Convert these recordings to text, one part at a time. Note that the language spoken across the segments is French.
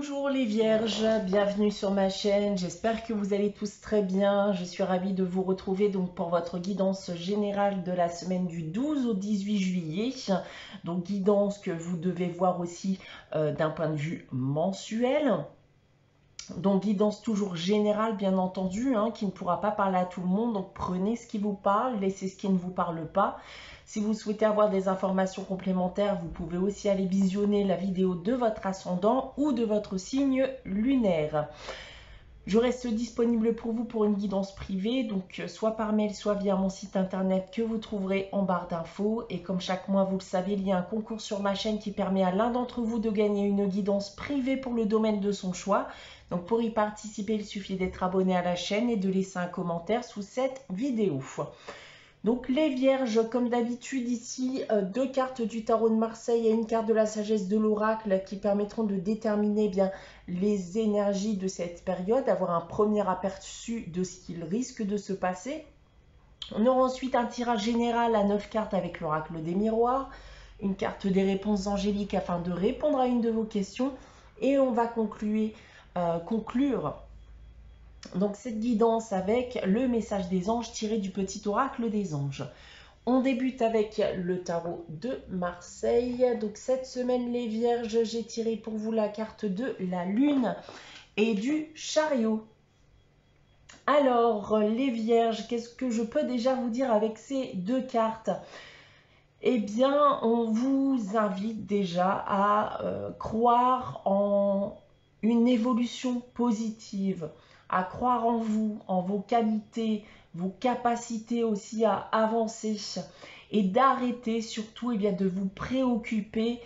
Bonjour les vierges, bienvenue sur ma chaîne, j'espère que vous allez tous très bien. Je suis ravie de vous retrouver donc pour votre guidance générale de la semaine du 12 au 18 juillet. Donc guidance que vous devez voir aussi d'un point de vue mensuel. Donc guidance toujours générale bien entendu, qui ne pourra pas parler à tout le monde. Donc prenez ce qui vous parle, laissez ce qui ne vous parle pas. Si vous souhaitez avoir des informations complémentaires, vous pouvez aussi aller visionner la vidéo de votre ascendant ou de votre signe lunaire. Je reste disponible pour vous pour une guidance privée, donc soit par mail, soit via mon site internet que vous trouverez en barre d'infos. Et comme chaque mois, vous le savez, il y a un concours sur ma chaîne qui permet à l'un d'entre vous de gagner une guidance privée pour le domaine de son choix. Donc pour y participer, il suffit d'être abonné à la chaîne et de laisser un commentaire sous cette vidéo. Donc les vierges, comme d'habitude ici, deux cartes du tarot de Marseille et une carte de la sagesse de l'oracle qui permettront de déterminer bien les énergies de cette période, avoir un premier aperçu de ce qu'il risque de se passer. On aura ensuite un tirage général à 9 cartes avec l'oracle des miroirs, une carte des réponses angéliques afin de répondre à une de vos questions et on va conclure donc cette guidance avec le message des anges tiré du petit oracle des anges. On débute avec le tarot de Marseille. Donc cette semaine les vierges, j'ai tiré pour vous la carte de la lune et du chariot. Alors les vierges, qu'est-ce que je peux déjà vous dire avec ces deux cartes? Eh bien, on vous invite déjà à croire en une évolution positive, à croire en vous, en vos qualités, vos capacités aussi à avancer et d'arrêter surtout de vous préoccuper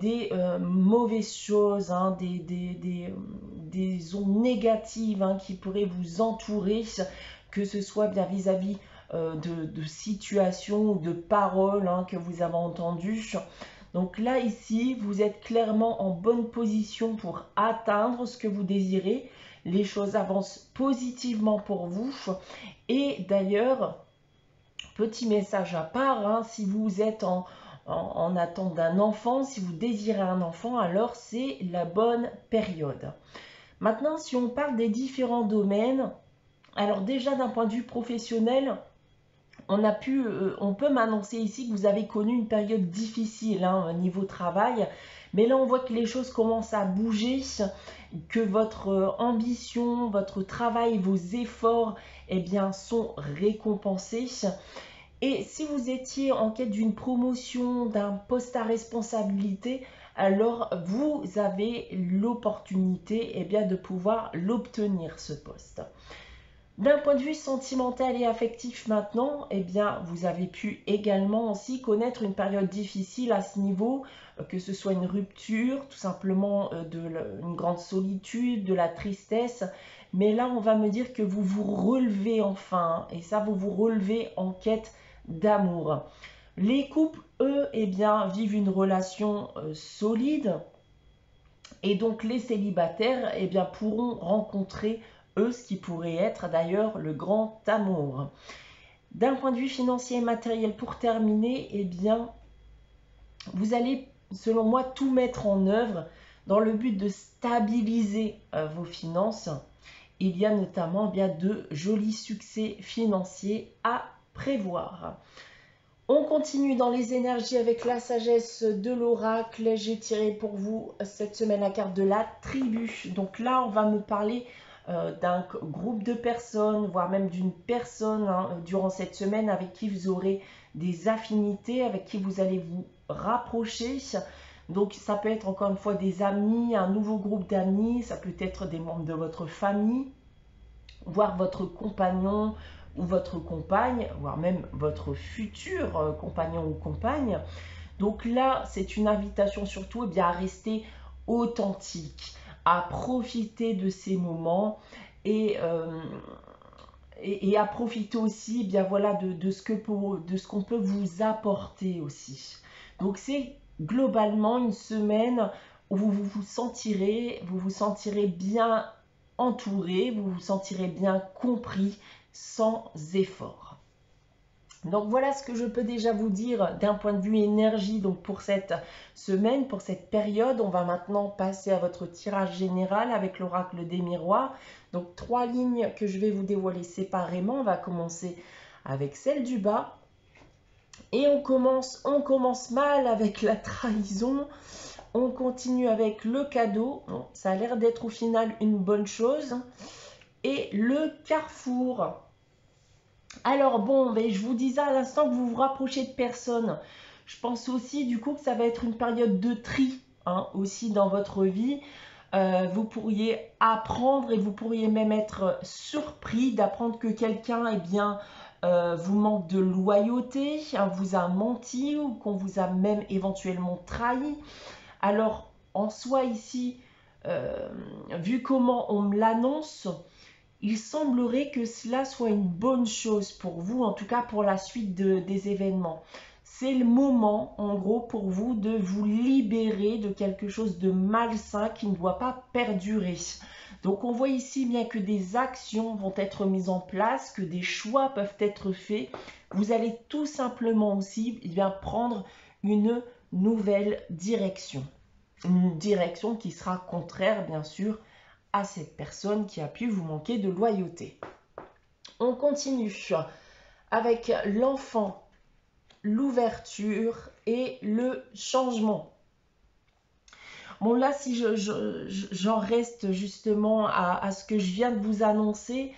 des mauvaises choses, des ondes négatives qui pourraient vous entourer, que ce soit bien vis-à-vis de situations ou de paroles que vous avez entendues. Donc là, ici, vous êtes clairement en bonne position pour atteindre ce que vous désirez. Les choses avancent positivement pour vous. Et d'ailleurs, petit message à part, si vous êtes en attente d'un enfant, si vous désirez un enfant, alors c'est la bonne période. Maintenant, si on parle des différents domaines, alors déjà d'un point de vue professionnel, on peut m'annoncer ici que vous avez connu une période difficile au niveau travail, mais là on voit que les choses commencent à bouger, que votre ambition, votre travail, vos efforts sont récompensés. Et si vous étiez en quête d'une promotion, d'un poste à responsabilité, alors vous avez l'opportunité de pouvoir l'obtenir ce poste. D'un point de vue sentimental et affectif maintenant, vous avez pu également aussi connaître une période difficile à ce niveau, que ce soit une rupture, tout simplement une grande solitude, de la tristesse. Mais là, on va me dire que vous vous relevez enfin, et ça, vous vous relevez en quête d'amour. Les couples, eux, vivent une relation solide, et donc les célibataires, pourront rencontrer ce qui pourrait être d'ailleurs le grand amour. D'un point de vue financier et matériel, pour terminer, vous allez, selon moi, tout mettre en œuvre dans le but de stabiliser vos finances. Il y a notamment de jolis succès financiers à prévoir. On continue dans les énergies avec la sagesse de l'oracle. J'ai tiré pour vous cette semaine la carte de la tribu. Donc là, on va me parler d'un groupe de personnes, voire même d'une personne durant cette semaine avec qui vous aurez des affinités, avec qui vous allez vous rapprocher. Donc ça peut être encore une fois des amis, un nouveau groupe d'amis, ça peut être des membres de votre famille, voire votre compagnon ou votre compagne, voire même votre futur compagnon ou compagne. Donc là, c'est une invitation surtout à rester authentique, à profiter de ces moments et à profiter aussi de ce qu'on peut vous apporter aussi. Donc c'est globalement une semaine où vous vous sentirez bien entouré, vous vous sentirez bien compris sans effort. Donc voilà ce que je peux déjà vous dire d'un point de vue énergie donc pour cette semaine, pour cette période. On va maintenant passer à votre tirage général avec l'oracle des miroirs. Donc 3 lignes que je vais vous dévoiler séparément. On va commencer avec celle du bas. Et on commence mal avec la trahison. On continue avec le cadeau. Bon, ça a l'air d'être au final une bonne chose. Et le carrefour. Alors bon, mais je vous disais à l'instant que vous vous rapprochez de personnes. Je pense aussi du coup que ça va être une période de tri aussi dans votre vie. Vous pourriez apprendre et vous pourriez même être surpris d'apprendre que quelqu'un vous manque de loyauté, vous a menti ou qu'on vous a même éventuellement trahi. Alors en soi ici, vu comment on me l'annonce, il semblerait que cela soit une bonne chose pour vous, en tout cas pour la suite des événements. C'est le moment, en gros, pour vous de vous libérer de quelque chose de malsain qui ne doit pas perdurer. Donc on voit ici bien que des actions vont être mises en place, que des choix peuvent être faits. Vous allez tout simplement aussi prendre une nouvelle direction. Une direction qui sera contraire, bien sûr, à cette personne qui a pu vous manquer de loyauté. On continue avec l'enfant, l'ouverture et le changement. Bon là, si j'en reste justement à ce que je viens de vous annoncer,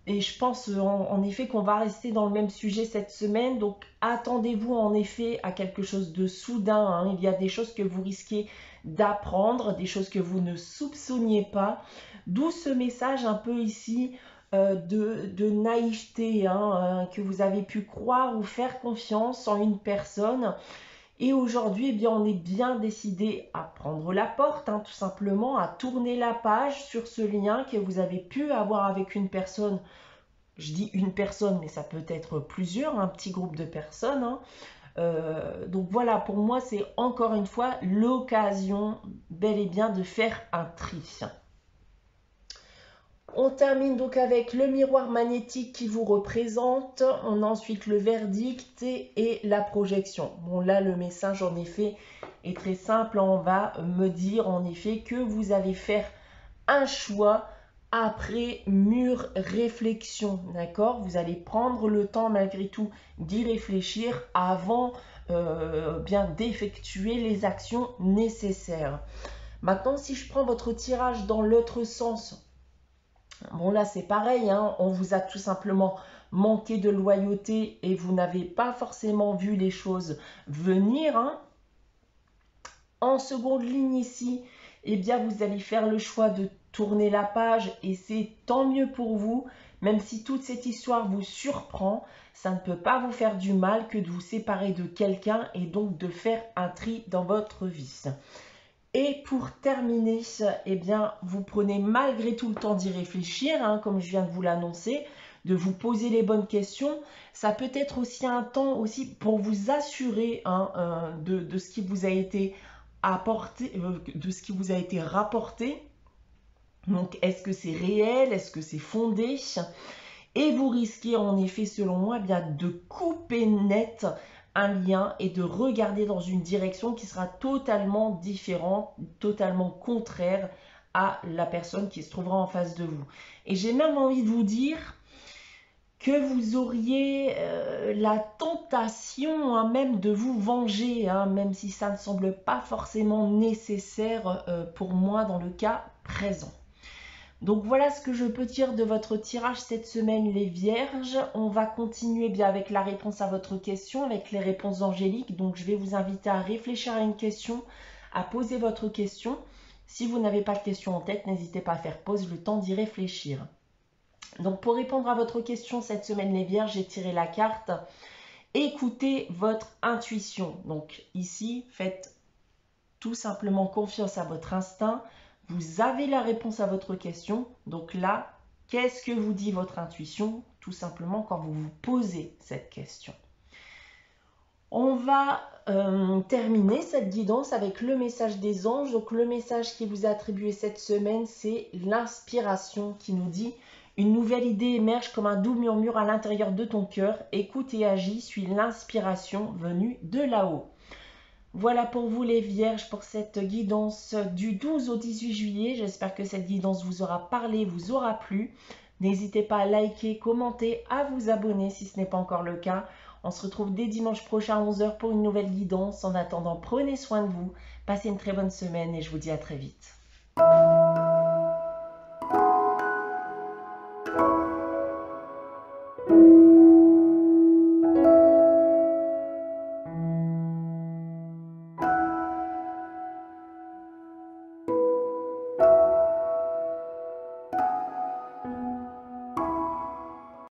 et je pense en effet qu'on va rester dans le même sujet cette semaine, donc attendez-vous en effet à quelque chose de soudain. Il y a des choses que vous risquez d'apprendre, des choses que vous ne soupçonniez pas, d'où ce message un peu ici de naïveté, que vous avez pu croire ou faire confiance en une personne. Et aujourd'hui, on est bien décidé à prendre la porte, tout simplement, à tourner la page sur ce lien que vous avez pu avoir avec une personne. Je dis une personne, mais ça peut être plusieurs, un petit groupe de personnes. Donc voilà, pour moi, c'est encore une fois l'occasion bel et bien de faire un tri. On termine donc avec le miroir magnétique qui vous représente. On a ensuite le verdict et la projection. Bon là, le message en effet est très simple. On va me dire en effet que vous allez faire un choix après mûre réflexion. D'accord? Vous allez prendre le temps malgré tout d'y réfléchir avant d'effectuer les actions nécessaires. Maintenant, si je prends votre tirage dans l'autre sens, bon là c'est pareil, on vous a tout simplement manqué de loyauté et vous n'avez pas forcément vu les choses venir. En seconde ligne ici, vous allez faire le choix de tourner la page et c'est tant mieux pour vous. Même si toute cette histoire vous surprend, ça ne peut pas vous faire du mal que de vous séparer de quelqu'un et donc de faire un tri dans votre vie. Et pour terminer, vous prenez malgré tout le temps d'y réfléchir, comme je viens de vous l'annoncer, de vous poser les bonnes questions. Ça peut être aussi un temps aussi pour vous assurer de ce qui vous a été apporté, de ce qui vous a été rapporté. Donc, est-ce que c'est réel? Est-ce que c'est fondé? Et vous risquez en effet, selon moi, de couper net un lien et de regarder dans une direction qui sera totalement différente, totalement contraire à la personne qui se trouvera en face de vous. Et j'ai même envie de vous dire que vous auriez la tentation même de vous venger, même si ça ne semble pas forcément nécessaire pour moi dans le cas présent. Donc voilà ce que je peux dire de votre tirage cette semaine les vierges. On va continuer avec la réponse à votre question, avec les réponses angéliques. Donc je vais vous inviter à réfléchir à une question, à poser votre question. Si vous n'avez pas de question en tête, n'hésitez pas à faire pause, le temps d'y réfléchir. Donc pour répondre à votre question cette semaine les vierges, j'ai tiré la carte écoutez votre intuition. Donc ici, faites tout simplement confiance à votre instinct. Vous avez la réponse à votre question. Donc là, qu'est-ce que vous dit votre intuition? Tout simplement quand vous vous posez cette question. On va terminer cette guidance avec le message des anges. Donc le message qui vous est attribué cette semaine, c'est l'inspiration qui nous dit « Une nouvelle idée émerge comme un doux murmure à l'intérieur de ton cœur. Écoute et agis, suis l'inspiration venue de là-haut. Voilà pour vous les vierges pour cette guidance du 12 au 18 juillet. J'espère que cette guidance vous aura parlé, vous aura plu. N'hésitez pas à liker, commenter, à vous abonner si ce n'est pas encore le cas. On se retrouve dès dimanche prochain à 11 h pour une nouvelle guidance. En attendant, prenez soin de vous, passez une très bonne semaine et je vous dis à très vite.